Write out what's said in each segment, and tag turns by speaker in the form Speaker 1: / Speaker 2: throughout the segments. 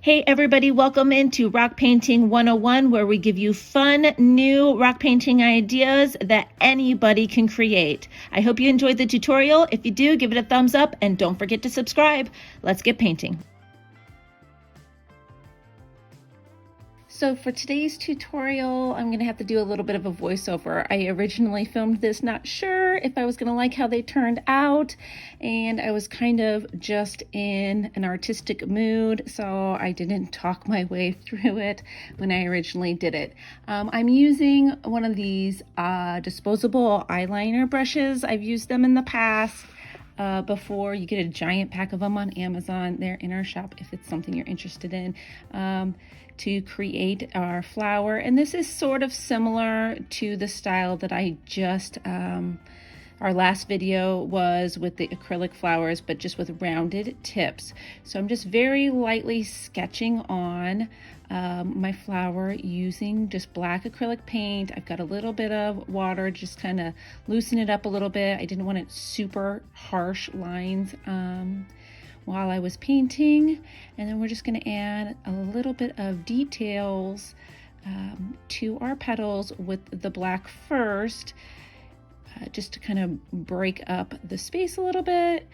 Speaker 1: Hey everybody, welcome into Rock Painting 101, where we give you fun, new rock painting ideas that anybody can create. I hope you enjoyed the tutorial. If you do, give it a thumbs up and don't forget to subscribe. Let's get painting. So for today's tutorial, I'm going to have to do a little bit of a voiceover. I originally filmed this not sure if I was going to like how they turned out, and I was kind of just in an artistic mood, so I didn't talk my way through it when I originally did it. I'm using one of these disposable eyeliner brushes. I've used them in the past. Before. You get a giant pack of them on Amazon. They're in our shop if it's something you're interested in, to create our flower. And this is sort of similar to the style that I just, our last video was with the acrylic flowers, but just with rounded tips. So I'm just very lightly sketching on my flower using just black acrylic paint. I've got a little bit of water, just kind of loosen it up a little bit. I didn't want it super harsh lines while I was painting. And then we're just going to add a little bit of details to our petals with the black first, just to kind of break up the space a little bit.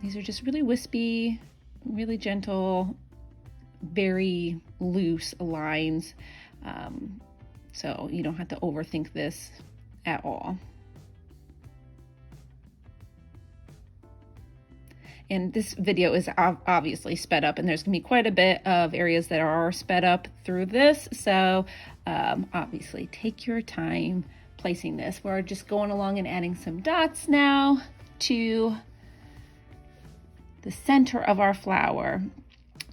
Speaker 1: These are just really wispy, really gentle, very loose lines, so you don't have to overthink this at all. And this video is obviously sped up, and there's gonna be quite a bit of areas that are sped up through this, so obviously take your time placing this. We're just going along and adding some dots now to the center of our flower.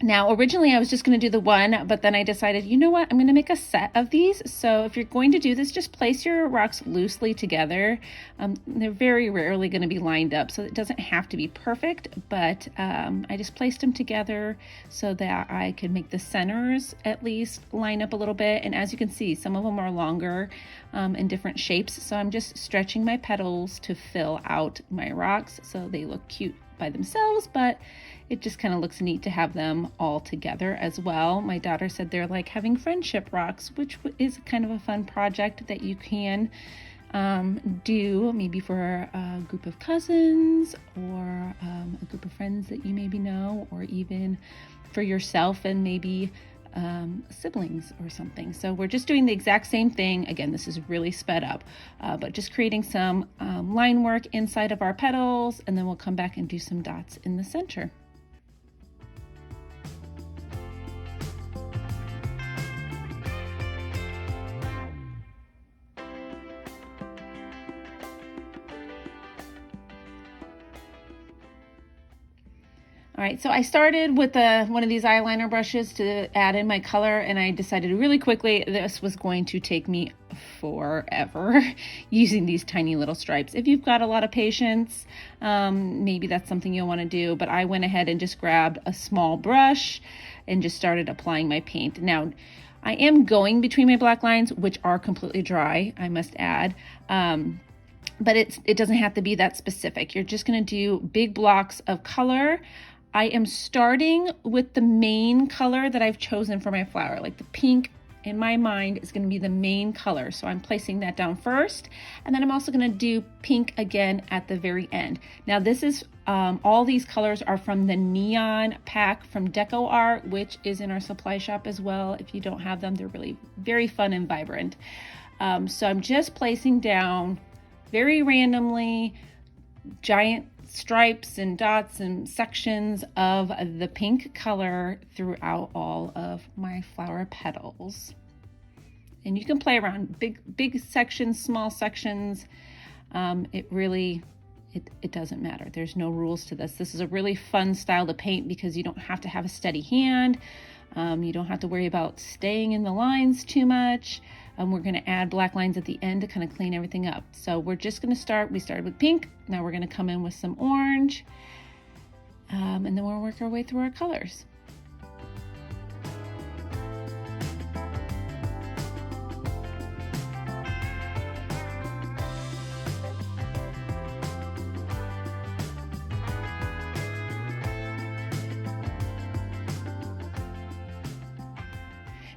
Speaker 1: Now, originally I was just going to do the one, but then I decided, you know what, I'm going to make a set of these. So if you're going to do this, just place your rocks loosely together. They're very rarely going to be lined up, so it doesn't have to be perfect, but I just placed them together so that I could make the centers at least line up a little bit. And as you can see, some of them are longer in different shapes. So I'm just stretching my petals to fill out my rocks so they look cute by themselves, but it just kind of looks neat to have them all together as well. My daughter said they're like having friendship rocks, which is kind of a fun project that you can do maybe for a group of cousins or a group of friends that you maybe know, or even for yourself and maybe siblings or something. So we're just doing the exact same thing. Again, this is really sped up, but just creating some line work inside of our petals, and then we'll come back and do some dots in the center. All right, so I started with one of these eyeliner brushes to add in my color, and I decided really quickly this was going to take me forever using these tiny little stripes. If you've got a lot of patience, maybe that's something you'll want to do, but I went ahead and just grabbed a small brush and just started applying my paint. Now, I am going between my black lines, which are completely dry, I must add. But it doesn't have to be that specific. You're just going to do big blocks of color. I am starting with the main color that I've chosen for my flower. Like the pink in my mind is going to be the main color. So I'm placing that down first. And then I'm also going to do pink again at the very end. Now this is, all these colors are from the neon pack from Deco Art, which is in our supply shop as well. If you don't have them, they're really very fun and vibrant. So I'm just placing down very randomly giant stripes and dots and sections of the pink color throughout all of my flower petals. And you can play around big sections, small sections. It doesn't matter. There's no rules to this. This is a really fun style to paint because you don't have to have a steady hand. You don't have to worry about staying in the lines too much. We're going to add black lines at the end to kind of clean everything up. So we're just going to start, we started with pink. Now we're going to come in with some orange. And then we'll work our way through our colors.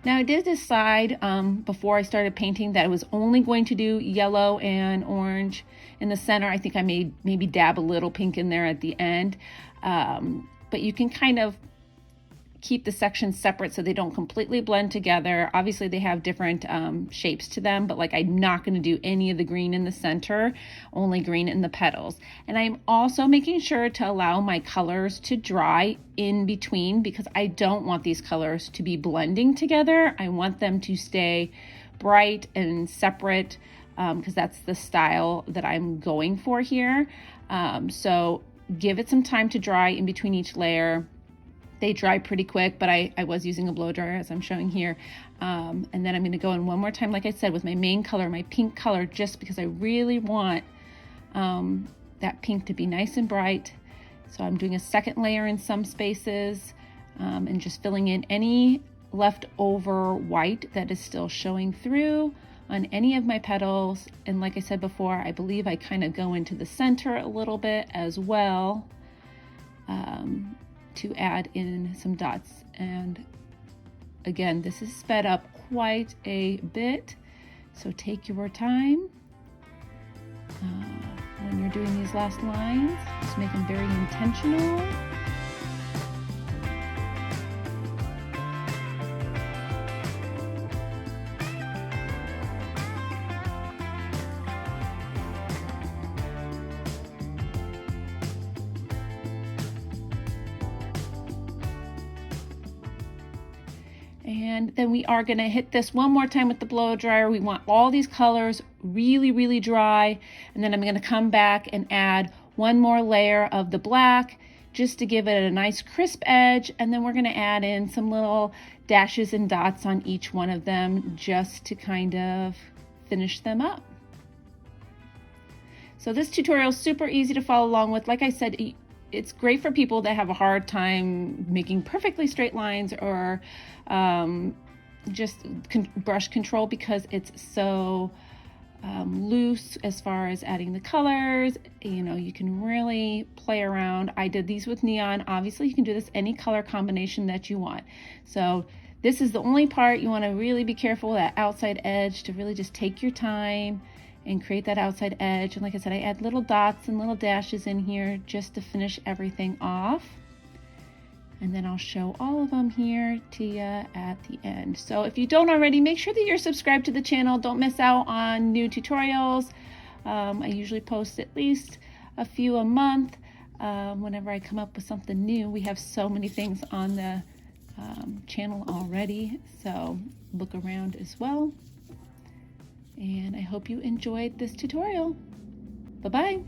Speaker 1: Now I did decide before I started painting that I was only going to do yellow and orange in the center. I think I may maybe dab a little pink in there at the end, but you can kind of keep the sections separate so they don't completely blend together. Obviously they have different shapes to them, but like I'm not going to do any of the green in the center, only green in the petals. And I'm also making sure to allow my colors to dry in between, because I don't want these colors to be blending together. I want them to stay bright and separate, because that's the style that I'm going for here. So give it some time to dry in between each layer. They dry pretty quick, but I was using a blow dryer as I'm showing here. And then I'm going to go in one more time, like I said, with my main color, my pink color, just because I really want that pink to be nice and bright. So I'm doing a second layer in some spaces, and just filling in any leftover white that is still showing through on any of my petals. And like I said before, I believe I kind of go into the center a little bit as well, to add in some dots. And again, this is sped up quite a bit, so take your time when you're doing these last lines. Just make them very intentional. And then we are going to hit this one more time with the blow dryer. We want all these colors really, really dry. And then I'm going to come back and add one more layer of the black just to give it a nice crisp edge. And then we're going to add in some little dashes and dots on each one of them just to kind of finish them up. So this tutorial is super easy to follow along with. Like I said, it's great for people that have a hard time making perfectly straight lines, or just brush control, because it's so loose as far as adding the colors. You know, you can really play around. I did these with neon. Obviously you can do this any color combination that you want. So this is the only part you want to really be careful, that outside edge, to really just take your time and create that outside edge. And like I said, I add little dots and little dashes in here just to finish everything off. And then I'll show all of them here to you at the end. So if you don't already, make sure that you're subscribed to the channel. Don't miss out on new tutorials. I usually post at least a few a month whenever I come up with something new. We have so many things on the channel already, so look around as well. And I hope you enjoyed this tutorial. Bye-bye.